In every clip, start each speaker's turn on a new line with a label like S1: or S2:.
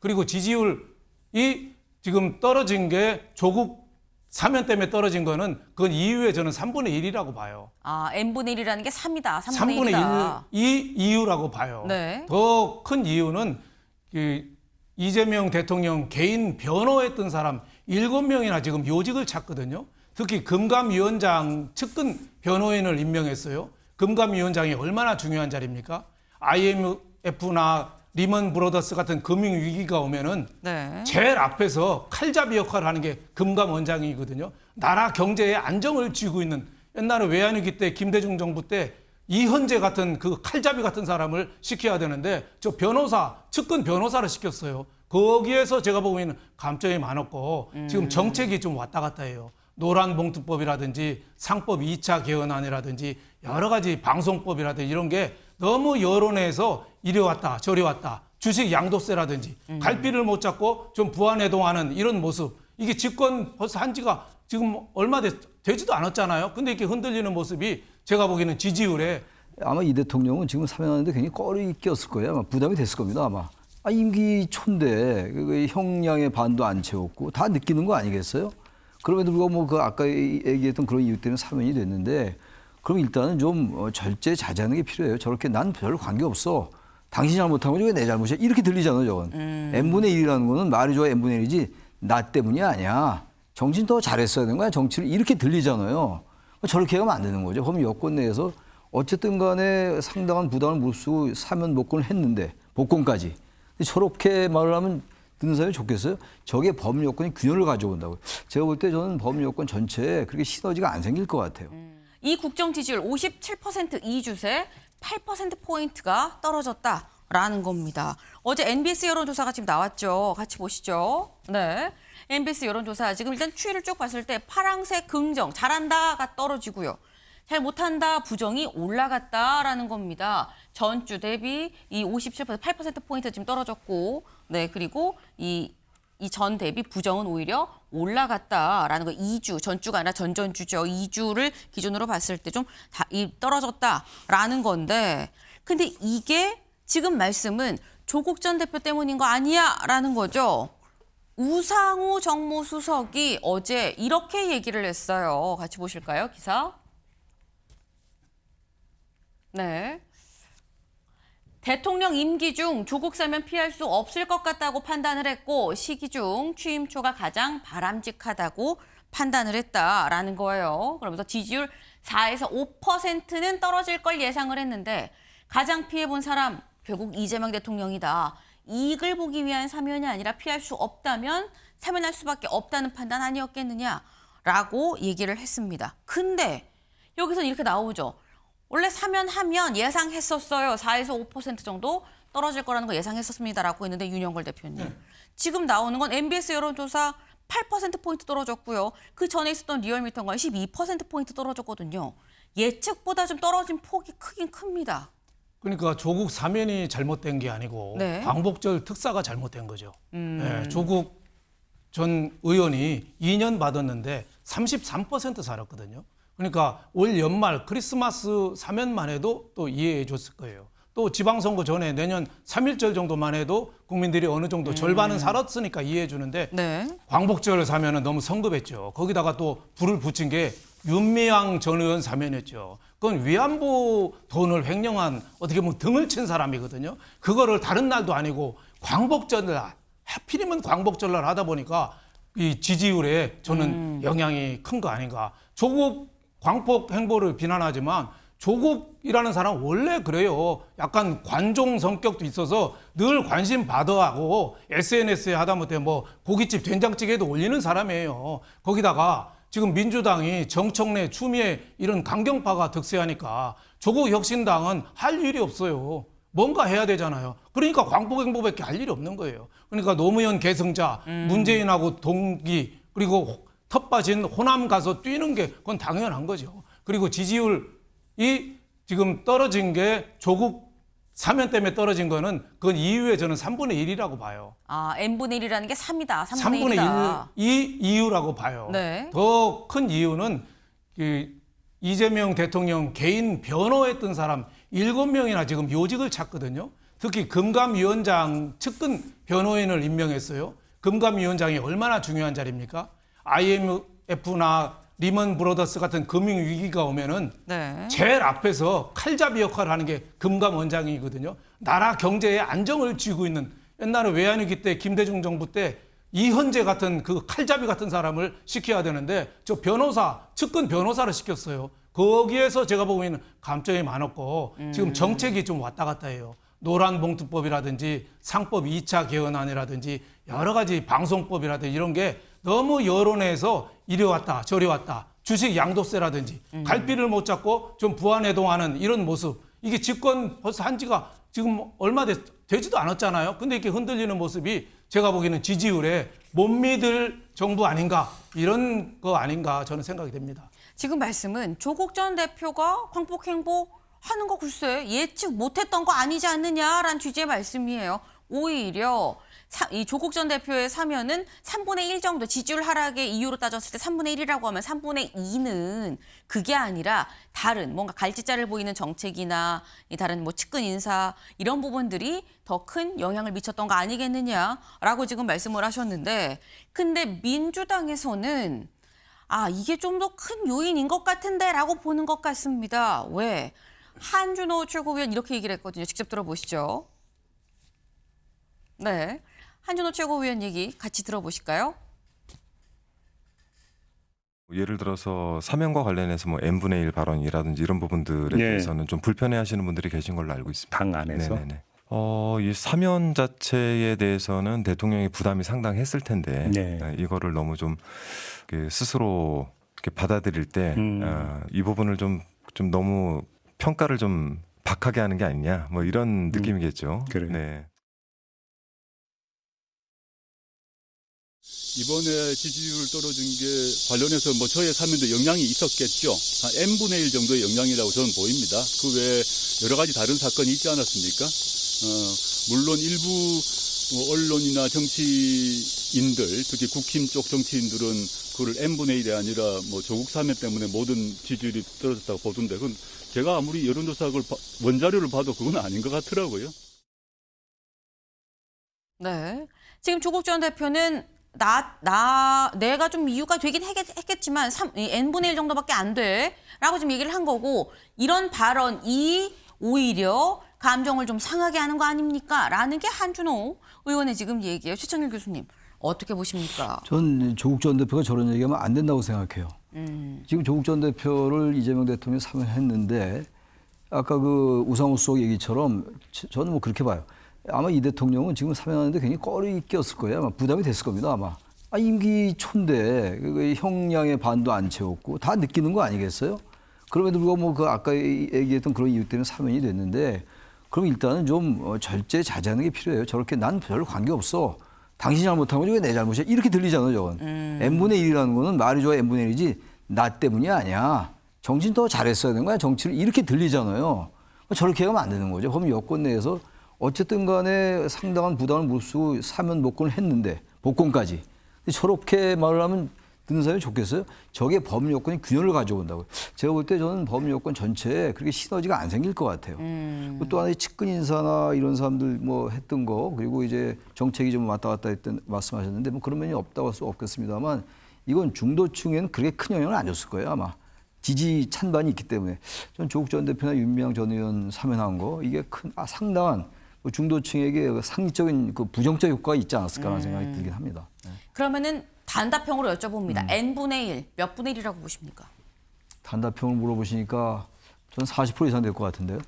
S1: 그리고 지지율이 지금 떨어진 게 조국 사면 때문에 떨어진 거는 그건 이유에 저는 3분의 1이라고 봐요.
S2: 아, n분의 1이라는 게 3이다.
S1: 3분의
S2: 1이다.
S1: 1이 이유라고 봐요.
S2: 네.
S1: 더 큰 이유는 이재명 대통령 개인 변호했던 사람 7명이나 지금 요직을 찾거든요. 특히 금감위원장 측근 변호인을 임명했어요. 금감위원장이 얼마나 중요한 자리입니까? IMF나 리먼 브로더스 같은 금융위기가 오면은
S2: 네.
S1: 제일 앞에서 칼잡이 역할을 하는 게 금감원장이거든요. 나라 경제의 안정을 쥐고 있는, 옛날에 외환위기 때 김대중 정부 때 이현재 같은 그 칼잡이 같은 사람을 시켜야 되는데 저 변호사, 측근 변호사를 시켰어요. 거기에서 제가 보기에는 감점이 많았고 지금 정책이 좀 왔다 갔다 해요. 노란봉투법이라든지 상법 2차 개헌안이라든지 여러 가지 방송법이라든지 이런 게 너무 여론에서 이리 왔다 저리 왔다, 주식 양도세라든지 갈피를 못 잡고 좀 부안해동하는 이런 모습, 이게 집권 벌써 한 지가 지금 얼마 되지도 않았잖아요. 근데 이렇게 흔들리는 모습이 제가 보기에는 지지율에
S3: 아마 이 대통령은 지금 사면하는데 굉장히 꺼리 꼈을 거예요. 아마 부담이 됐을 겁니다. 아마. 임기 초인데 그 형량의 반도 안 채웠고 다 느끼는 거 아니겠어요? 그럼에도 불구하고 뭐 그 아까 얘기했던 그런 이유 때문에 사면이 됐는데, 그럼 일단은 좀 절제자제하는 게 필요해요. 저렇게 난 별 관계 없어, 당신이 잘못한 거지 왜 내 잘못이야, 이렇게 들리잖아요. 저건 n분의 1이라는 거는 말이 좋아 n분의 1이지 나 때문이 아니야, 정신 더 잘했어야 되는 거야 정치를, 이렇게 들리잖아요. 저렇게 하면 안 되는 거죠. 그럼 여권 내에서 어쨌든 간에 상당한 부담을 무릅쓰고 사면 복권을 했는데, 복권까지. 근데 저렇게 말을 하면 듣는 사람이 좋겠어요? 저게 법률 여건이 균열을 가져온다고요. 제가 볼 때 저는 법률 여건 전체에 그렇게 시너지가 안 생길 것 같아요.
S2: 이 국정 지지율 57% 이주세 8%포인트가 떨어졌다라는 겁니다. 어제 NBS 여론조사가 지금 나왔죠. 같이 보시죠. 네. NBS 여론조사 지금 일단 추이를 쭉 봤을 때 파랑색 긍정, 잘한다가 떨어지고요. 잘 못한다 부정이 올라갔다라는 겁니다. 전주 대비 이 57% 8%포인트 지금 떨어졌고, 네, 그리고 이 전 대비 부정은 오히려 올라갔다라는 거. 2주, 전주가 아니라 전전주죠. 2주를 기준으로 봤을 때 좀 떨어졌다라는 건데, 근데 이게 지금 말씀은 조국 전 대표 때문인 거 아니야라는 거죠. 우상호 정무수석이 어제 이렇게 얘기를 했어요. 같이 보실까요, 기사? 네. 대통령 임기 중 조국 사면 피할 수 없을 것 같다고 판단을 했고, 시기 중 취임 초가 가장 바람직하다고 판단을 했다라는 거예요. 그러면서 지지율 4에서 5%는 떨어질 걸 예상을 했는데, 가장 피해본 사람 결국 이재명 대통령이다. 이익을 보기 위한 사면이 아니라 피할 수 없다면 사면할 수밖에 없다는 판단 아니었겠느냐라고 얘기를 했습니다. 근데 여기서는 이렇게 나오죠. 원래 사면하면 예상했었어요. 4에서 5% 정도 떨어질 거라는 거 예상했었습니다라고 했는데, 윤영걸 대표님. 지금 나오는 건 MBS 여론조사 8%포인트 떨어졌고요. 그 전에 있었던 리얼미터가 12%포인트 떨어졌거든요. 예측보다 좀 떨어진 폭이 크긴 큽니다.
S1: 그러니까 조국 사면이 잘못된 게 아니고
S2: 네.
S1: 광복절 특사가 잘못된 거죠. 네, 조국 전 의원이 2년 받았는데 33% 살았거든요. 그러니까 올 연말 크리스마스 사면만 해도 또 이해해 줬을 거예요. 또 지방선거 전에 내년 3.1절 정도만 해도 국민들이 어느 정도 절반은 살았으니까 이해해 주는데,
S2: 네.
S1: 광복절 사면은 너무 성급했죠. 거기다가 또 불을 붙인 게 윤미향 전 의원 사면이었죠. 그건 위안부 돈을 횡령한, 어떻게 보면 등을 친 사람이거든요. 그거를 다른 날도 아니고 광복절날, 하필이면 광복절날 하다 보니까 이 지지율에 저는 영향이 큰 거 아닌가. 조국 광폭 행보를 비난하지만 조국이라는 사람 원래 그래요. 약간 관종 성격도 있어서 늘 관심 받아 하고 SNS에 하다못해 뭐 고깃집 된장찌개도 올리는 사람이에요. 거기다가 지금 민주당이 정청래, 추미애 이런 강경파가 득세하니까 조국 혁신당은 할 일이 없어요. 뭔가 해야 되잖아요. 그러니까 광폭 행보밖에 할 일이 없는 거예요. 그러니까 노무현 계승자, 문재인하고 동기, 그리고 텃밭인 호남 가서 뛰는 게 그건 당연한 거죠. 그리고 지지율이 지금 떨어진 게 조국 사면 때문에 떨어진 거는 그건 이유에 저는 3분의 1이라고 봐요.
S2: 아, n분의 1이라는 게 3이다.
S1: 3분의 1이 이유라고 봐요.
S2: 네.
S1: 더 큰 이유는 이재명 대통령 개인 변호했던 사람 7명이나 지금 요직을 찾거든요. 특히 금감위원장 측근 변호인을 임명했어요. 금감위원장이 얼마나 중요한 자리입니까? IMF나 리먼 브로더스 같은 금융 위기가 오면은
S2: 네.
S1: 제일 앞에서 칼잡이 역할을 하는 게 금감원장이거든요. 나라 경제의 안정을 쥐고 있는, 옛날에 외환위기 때 김대중 정부 때 이현재 같은 그 칼잡이 같은 사람을 시켜야 되는데 저 변호사, 측근 변호사를 시켰어요. 거기에서 제가 보기에는 감점이 많았고 지금 정책이 좀 왔다 갔다 해요. 노란봉투법이라든지 상법 2차 개헌안이라든지 여러 가지 방송법이라든지 이런 게 너무 여론에서 이리 왔다 저리 왔다, 주식 양도세라든지 갈피를 못 잡고 좀 부안해동하는 이런 모습, 이게 집권 벌써 한 지가 지금 얼마 되지도 않았잖아요. 근데 이렇게 흔들리는 모습이 제가 보기에는 지지율에 못 믿을 정부 아닌가, 이런 거 아닌가 저는 생각이 됩니다.
S2: 지금 말씀은 조국 전 대표가 광복행보 하는 거 글쎄 예측 못했던 거 아니지 않느냐라는 취지의 말씀이에요. 오히려 이 조국 전 대표의 사면은 3분의 1 정도, 지지율 하락의 이유로 따졌을 때 3분의 1이라고 하면 3분의 2는 그게 아니라 다른 뭔가 갈짓자를 보이는 정책이나 이 다른 뭐 측근 인사 이런 부분들이 더 큰 영향을 미쳤던 거 아니겠느냐라고 지금 말씀을 하셨는데, 근데 민주당에서는 이게 좀 더 큰 요인인 것 같은데라고 보는 것 같습니다. 왜? 한준호 최고위원 이렇게 얘기를 했거든요. 직접 들어보시죠. 네, 한준호 최고위원 얘기 같이 들어보실까요?
S4: 예를 들어서 사면과 관련해서 뭐 n분의 1 발언이라든지 이런 부분들에 대해서는 좀 불편해하시는 분들이 계신 걸로 알고 있습니다.
S5: 당 안에서?
S4: 네네네. 이 사면 자체에 대해서는 대통령이 부담이 상당했을 텐데 이거를 너무 좀 스스로 이렇게 받아들일 때 이 부분을 좀 너무 평가를 좀 박하게 하는 게 아니냐, 뭐 이런 느낌이겠죠.
S5: 그래요.
S4: 네.
S6: 이번에 지지율 떨어진 게 관련해서 뭐 저의 사면도 영향이 있었겠죠. 한 n분의 1 정도의 영향이라고 저는 보입니다. 그 외에 여러 가지 다른 사건이 있지 않았습니까? 물론 일부 언론이나 정치인들, 특히 국힘 쪽 정치인들은 그걸 n분의 1이 아니라 뭐 조국 사면 때문에 모든 지지율이 떨어졌다고 보던데, 그건 제가 아무리 여론조사 원자료를 봐도 그건 아닌 것 같더라고요.
S2: 네, 지금 조국 전 대표는 내가 좀 이유가 되긴 했겠지만 n분의 1 정도밖에 안 돼라고 지금 얘기를 한 거고, 이런 발언이 오히려 감정을 좀 상하게 하는 거 아닙니까? 라는 게 한준호 의원의 지금 얘기예요. 최천일 교수님, 어떻게 보십니까?
S3: 전 조국 전 대표가 저런 얘기하면 안 된다고 생각해요. 지금 조국 전 대표를 이재명 대통령이 사면했는데 아까 그 우상호 수석 얘기처럼 저는 뭐 그렇게 봐요. 아마 이 대통령은 지금 사면하는데 굉장히 꺼리 꼈을 거예요. 아마 부담이 됐을 겁니다. 아마. 임기 초인데 형량의 반도 안 채웠고 다 느끼는 거 아니겠어요? 그럼에도 불구하고 뭐 그 아까 얘기했던 그런 이유 때문에 사면이 됐는데, 그럼 일단은 좀 절제자제하는 게 필요해요. 저렇게 난 별로 관계없어, 당신이 잘못한 거지 왜 내 잘못이야, 이렇게 들리잖아요. 저건 n분의 1이라는 거는 말이 좋아 n분의 1이지 나 때문이 아니야, 정치는 더 잘했어야 되는 거야, 정치를, 이렇게 들리잖아요. 저렇게 하면 안 되는 거죠. 그럼 여권 내에서 어쨌든 간에 상당한 부담을 무릅쓰고 사면 복권을 했는데, 복권까지. 근데 저렇게 말을 하면 듣는 사람이 좋겠어요? 저게 법률 요건이 균열을 가져온다고요. 제가 볼 때 저는 법률 요건 전체에 그렇게 시너지가 안 생길 것 같아요. 또 하나 측근 인사나 이런 사람들 뭐 했던 거, 그리고 이제 정책이 좀 왔다 갔다 했던 말씀하셨는데 뭐 그런 면이 없다고 할 수 없겠습니다만, 이건 중도층에는 그렇게 큰 영향을 안 줬을 거예요, 아마. 지지 찬반이 있기 때문에. 전 조국 전 대표나 윤미향 전 의원 사면한 거, 이게 상당한 중도층에게 상리적인 그 부정적 효과가 있지 않았을까라는 생각이 들긴 합니다. 네.
S2: 그러면은 단답형으로 여쭤봅니다. n분의 1, 몇 분의 1이라고 보십니까?
S3: 단답형을 물어보시니까 저는 40% 이상 될 것 같은데요.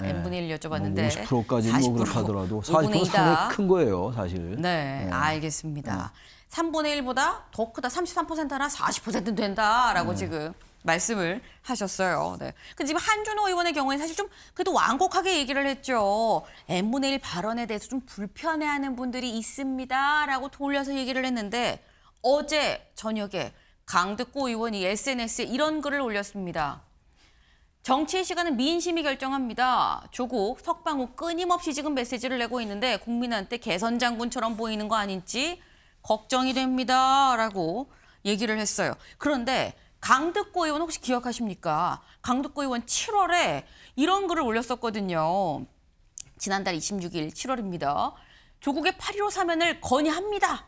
S2: n분의 1 여쭤봤는데
S3: 50%까지 뭐 그렇게 하더라도 40% 상당히 큰 거예요, 사실.
S2: 네, 알겠습니다. 3분의 1보다 더 크다, 33%나 40%는 된다라고 지금 말씀을 하셨어요. 네. 근데 지금 한준호 의원의 경우에는 사실 좀 그래도 완곡하게 얘기를 했죠. n분의 1 발언에 대해서 좀 불편해하는 분들이 있습니다라고 돌려서 얘기를 했는데, 어제 저녁에 강득구 의원이 SNS에 이런 글을 올렸습니다. 정치의 시간은 민심이 결정합니다. 조국, 석방호 끊임없이 지금 메시지를 내고 있는데 국민한테 개선 장군처럼 보이는 거 아닌지 걱정이 됩니다. 라고 얘기를 했어요. 그런데 강득구 의원 혹시 기억하십니까? 강득구 의원 7월에 이런 글을 올렸었거든요. 지난달 26일 7월입니다. 조국의 8.15 사면을 건의합니다.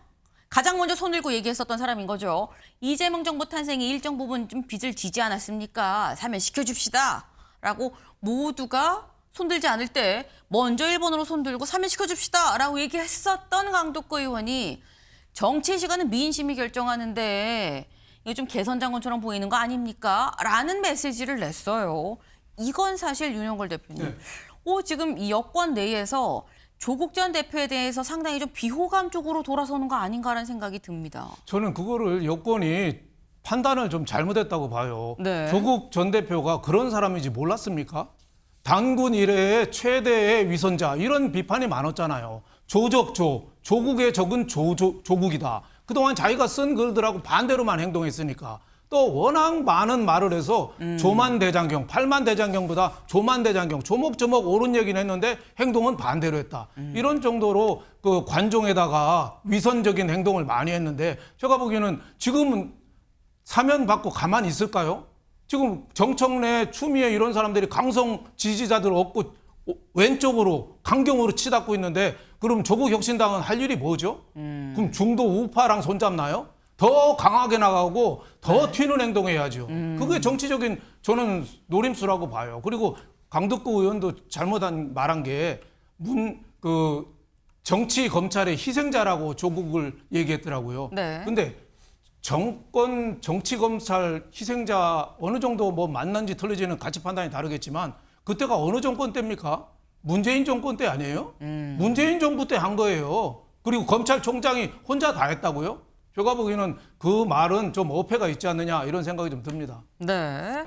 S2: 가장 먼저 손 들고 얘기했었던 사람인 거죠. 이재명 정부 탄생이 일정 부분 좀 빚을 지지 않았습니까? 사면 시켜줍시다. 라고 모두가 손들지 않을 때 먼저 일본으로 손들고 사면 시켜줍시다. 라고 얘기했었던 강덕구 의원이 정치의 시간은 민심이 결정하는데 이거 좀 개선장군처럼 보이는 거 아닙니까? 라는 메시지를 냈어요. 이건 사실 윤영걸 대표님. 지금 이 여권 내에서 조국 전 대표에 대해서 상당히 좀 비호감 쪽으로 돌아서는 거 아닌가라는 생각이 듭니다.
S1: 저는 그거를 여권이 판단을 좀 잘못했다고 봐요.
S2: 네.
S1: 조국 전 대표가 그런 사람인지 몰랐습니까? 단군 이래의 최대의 위선자 이런 비판이 많았잖아요. 조국의 적은 조국이다. 그동안 자기가 쓴 글들하고 반대로만 행동했으니까. 또 워낙 많은 말을 해서 조만대장경, 팔만대장경보다 조만대장경, 조목조목 옳은 얘기는 했는데 행동은 반대로 했다. 이런 정도로 그 관종에다가 위선적인 행동을 많이 했는데 제가 보기에는 지금은 사면 받고 가만히 있을까요? 지금 정청래, 추미애 이런 사람들이 강성 지지자들 얻고 왼쪽으로 강경으로 치닫고 있는데 그럼 조국 혁신당은 할 일이 뭐죠? 그럼 중도 우파랑 손잡나요? 더 강하게 나가고 더 튀는 행동해야죠. 그게 정치적인 저는 노림수라고 봐요. 그리고 강덕구 의원도 잘못한 말한 게 정치 검찰의 희생자라고 조국을 얘기했더라고요.
S2: 네.
S1: 근데 정권 정치 검찰 희생자 어느 정도 뭐 맞는지 틀리지는 가치 판단이 다르겠지만 그때가 어느 정권 때입니까? 문재인 정권 때 아니에요? 문재인 정부 때 한 거예요. 그리고 검찰총장이 혼자 다 했다고요? 제가 보기에는 그 말은 좀 어폐가 있지 않느냐 이런 생각이 좀 듭니다.
S2: 네.